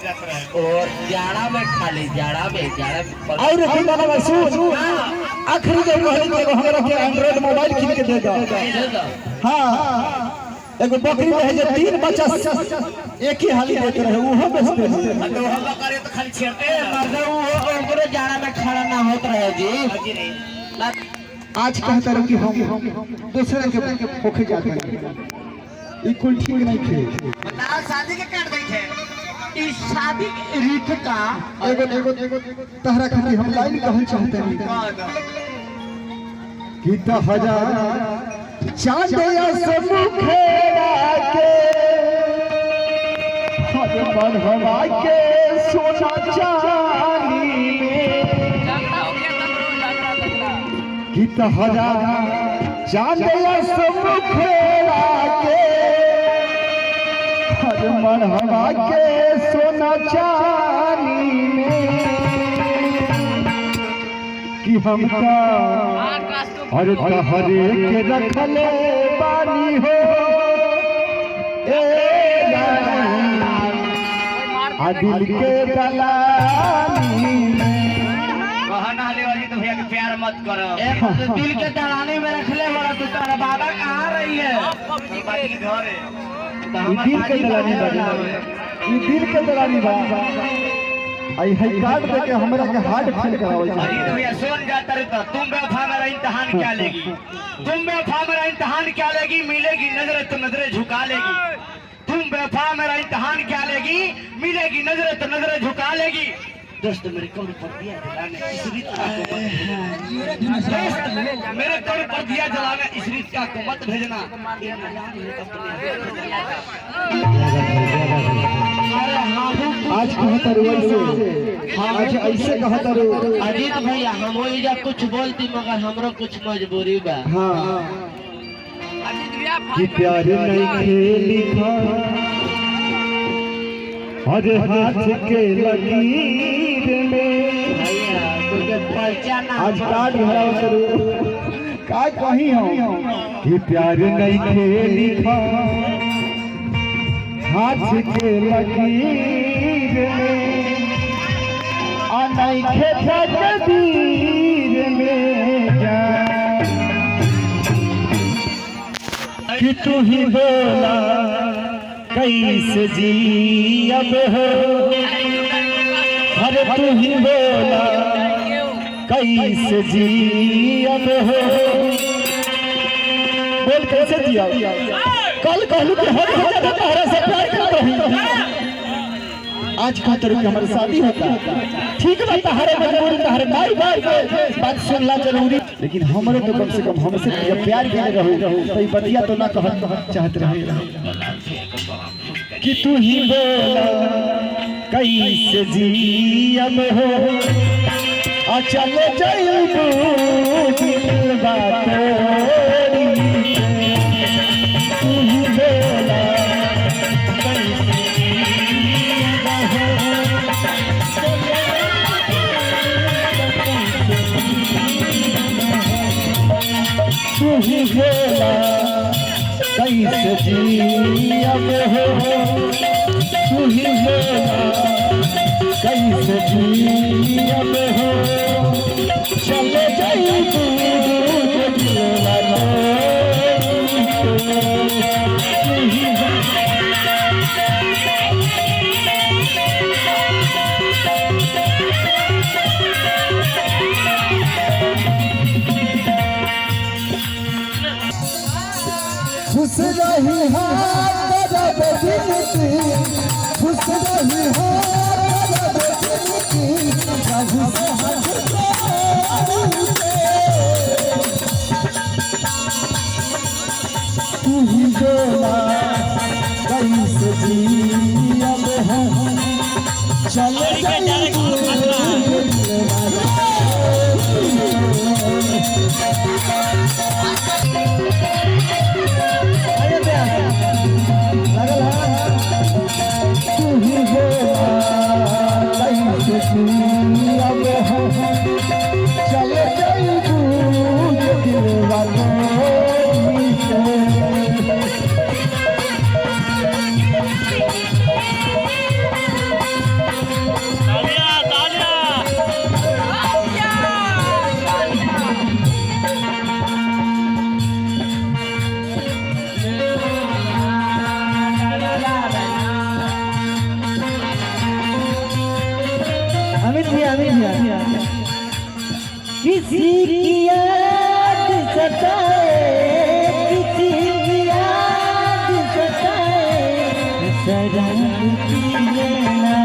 और जाड़ा में खाली जाड़ा में और गाना में सुन आखिरी जो कहले कि हमरा के एंड्रॉइड मोबाइल किन के दे दो। हां एगो बकरी रहे जे 3 बच्चा एक ही हाली देते रहे उहो बेचते हैं तो हम करे तो खाली छेड़ते मर्द ओकरे जाड़ा में खड़ा ना होत रहे जी। आज कहता रहो कि हम दूसरे के पोखे जाते हैं ई कुल ठीक नहीं थे। बताओ शादी के कर गई थे इस शादी रीत का एगो तहरा खातिर हम लाइन कहल चाहते हैं कि त हजार चांद या मुखेरा के हर मन हवा के सोना चांदी कि त हजार चांद या मुखेरा के हर मन हवा के सोना चांदी में कि हम हर हरे के रखले बानी हो दिल के दलाली कहना ले वाली तो भैया के प्यार मत करो दिल के दलाली में रखले बड़ा तू तारा बाबा कहाँ रही है घर है दिल के दलाली दिल के दलाली बा आई है कार्ड दे के हमरा के हार्ट फेल करावल अरे तो भैया सोन जाता रे तो तुम बेवफा मेरा इम्तिहान क्या लेगी तुम बेवफा मेरा इम्तिहान क्या लेगी मिलेगी नजरें तो नजरें झुका लेगी तुम बेवफा मेरा इम्तिहान क्या लेगी मिलेगी नजरें तो नजरें झुका लेगी दोस्त मेरे कमर पर दिया जलाने इस रीत का मेरे कमर पर दिया जलाने इस रीत का को मत भेजना आज कहता रो आज ऐसे कहता रो अजीत भैया हम जा कुछ बोलती मगर हमरो कुछ मजबूरी बा। हां कि प्यार नहीं खेली अरे हाथ के लकीर में आज कार्ड भराव करो का कहीं हो कि प्यार नहीं खेली हाथ के लकीर में अनई के तकदीर में कि तू ही बोला कैसे जी अब हो अरे तू ही बोला कैसे जी अब हो बोल कैसे जिया कल कहलू कि हम तुम्हारा से प्यार कर रही आज कहते रहो कि हमारी शादी होता ठीक बात हरे मजबूरी हरे माई भाई बात सुनना जरूरी लेकिन हमारे तो कम से कम हमसे प्यार के रहो तो बतिया तो ना कहत चाहत रहे कि तू ही बोला कैसे जी अब हो चल जाइबू दिल बात तू ही बोला तू ही बोला कैसे जी अब हो तू ही बोला कैसे जी अब हो चले जाइबू खुश रही खुश रही तू ही बोला कैसे जी अब हो चले जाइबू तू ही बोला कैसे जी अब हो चले जाइबू दिल वालों किसी की याद सताए, किसी की याद सताए, शरण की लेना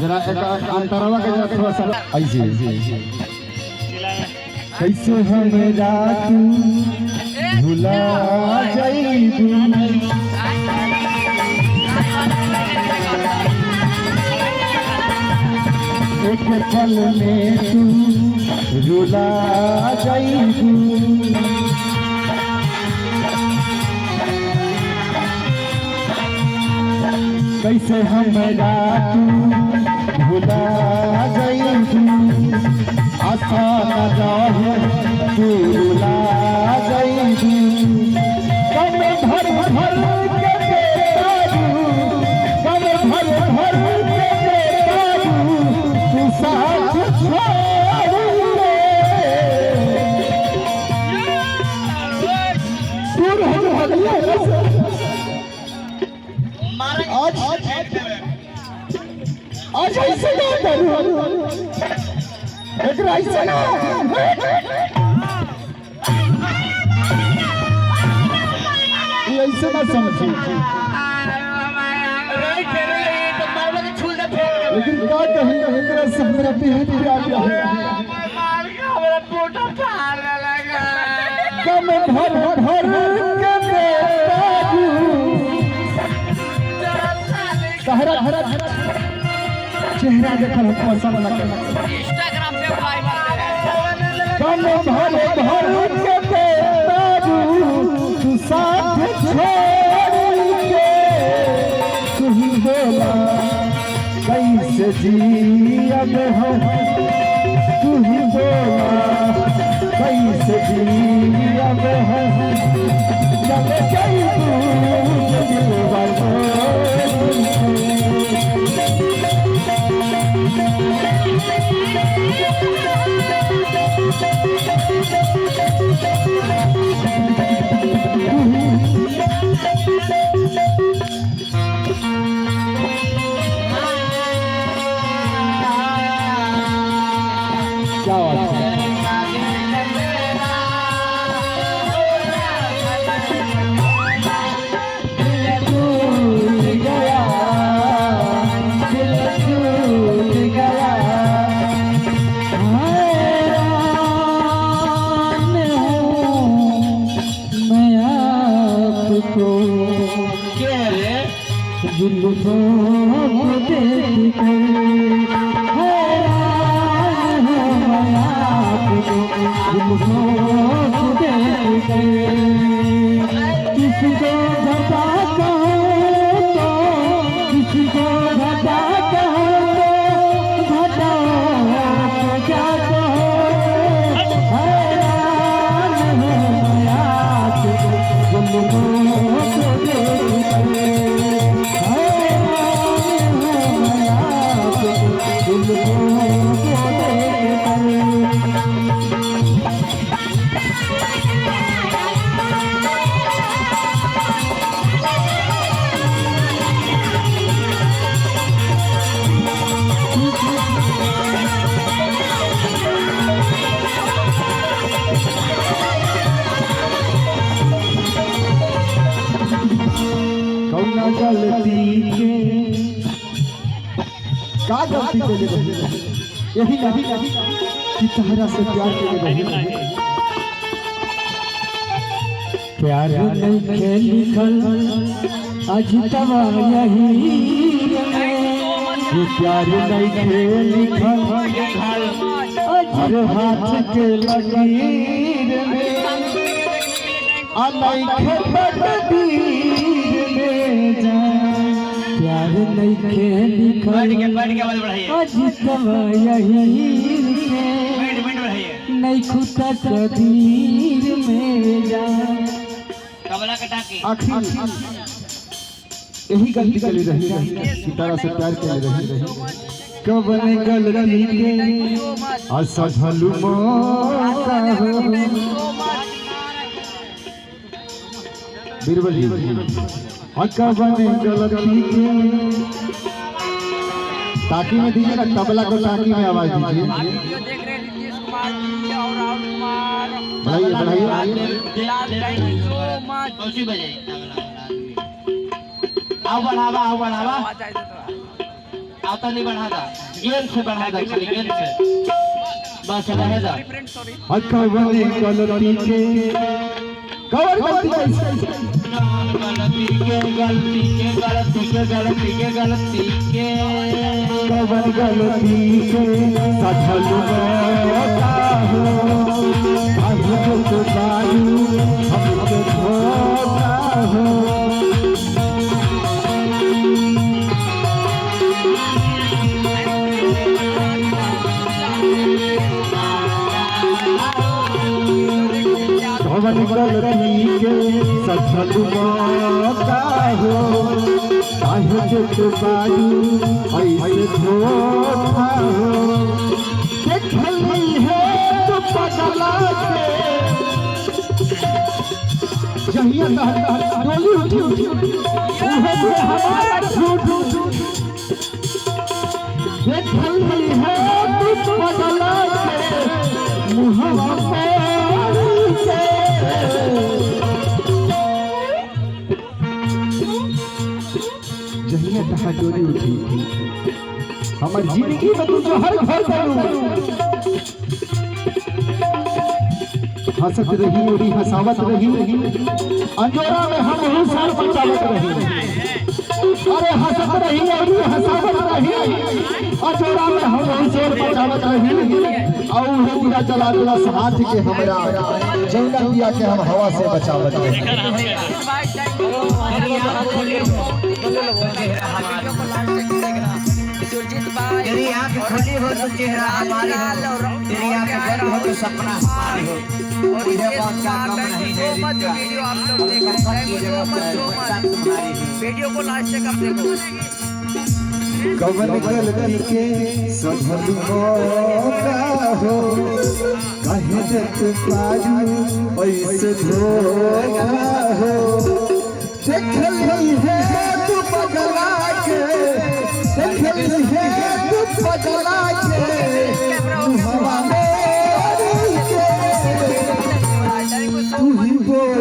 जरा अंतरवा के जरा थोड़ा सा ऐसे कैसे हमरा तू भुला जाइबू, एक पल में तू रुला जाइबू, कैसे हमरा तू भुला जाइबू, आशा न रहे तू रुला जाइबू, कम भर भर के बेतारू, कम भर भर के बेतारू, तू साथ छोड़ दे, दूर हो भगले आज ऐसे ना करूं, एक ऐसे ना ये ऐसे ना समझी, लेकिन क्या कहीं एकरा से हमरा बेहद प्यार है, कम भर भर के बेतारू, सहरा हरा चेहरा देखल पसंद न कर, इंस्टाग्राम पे भाई कम भर भर के बेतारू, तू साथ छोड़ के, तू ही बोला कैसे जियब हम, तू ही बोला कैसे जियब हम, जब जाइबू दिलवा क्या बात है, किसको बताता तो, किसको बताता तो, बताओ तो क्या कहो, हैरान हो गया तुझको देख कर, हैरान हो गया तुझको देख कर। गलती के का गलती के यही नहीं कि तहरा से प्यार के प्यार नहीं खेल लिखल अजितवा यही ये प्यार नहीं खेल लिखल अरे हाथ के लकीर में अनैखे तकदीर में जा प्यार नहीं खेल लिखल अजितवा यही नहीं खुदा तकदीर में जा आखिर यही गलती कर रही सितारा से प्यार कर रही कब गलती के असफल मौका हो बीरबल जी कब गलती के ताकी में दीजिए ना तबला को ताकी में आवाज दीजिए आओ बढ़ावा आता नहीं बढ़ाता गेंद से बढ़ाता खाली गेंद से बस रहेगा अकबरी गलती के कवर गलती के कवर गलती के सफल मौका हो हम तो बारू हम तो धोखा हो कवर गलती के सफल मौका हो काहे तो बारू ऐसे धोखा हो देखली है तो पगला के जहिया डोली उठी उहे हमारा झूठ देखली है तो पगला के मुहवा पे जहिया तहा डोली उठी हमार जिंदगी में तू जो हर घर करू हंसत रही उड़ी हंसावत रही अंजोरा में हम हुसार बचावत रही अरे हंसत रही उड़ी हंसावत रही अंजोरा में हम हुसार बचावत रही और दिया चला दिला हाथ के हमरा जौना दिया के हम हवा से बचावत रही तेरी आँख खुली हो तो चेहरा हमारी हो, तेरी आँख बंद हो तो सपना हमारी हो। और यह बात का कम नहीं है वीडियो आप लोग देख रहे हैं वीडियो को लास्ट तक आप देखो। कवन गलती के सफल मौका हो कहे जत पारू ऐसे धोखा हो देखली है तू पगला के देखली है तू पगला के हवा में तू ही बोल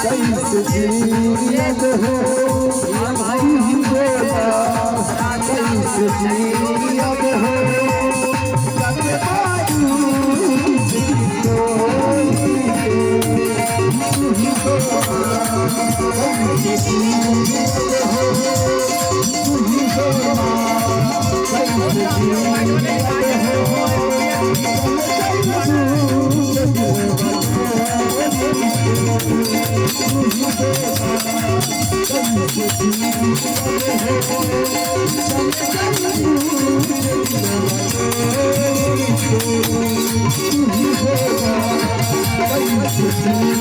कैसे जियत हो तू ही बोल कैसे जियत हो कब पारू तू ही Thank you.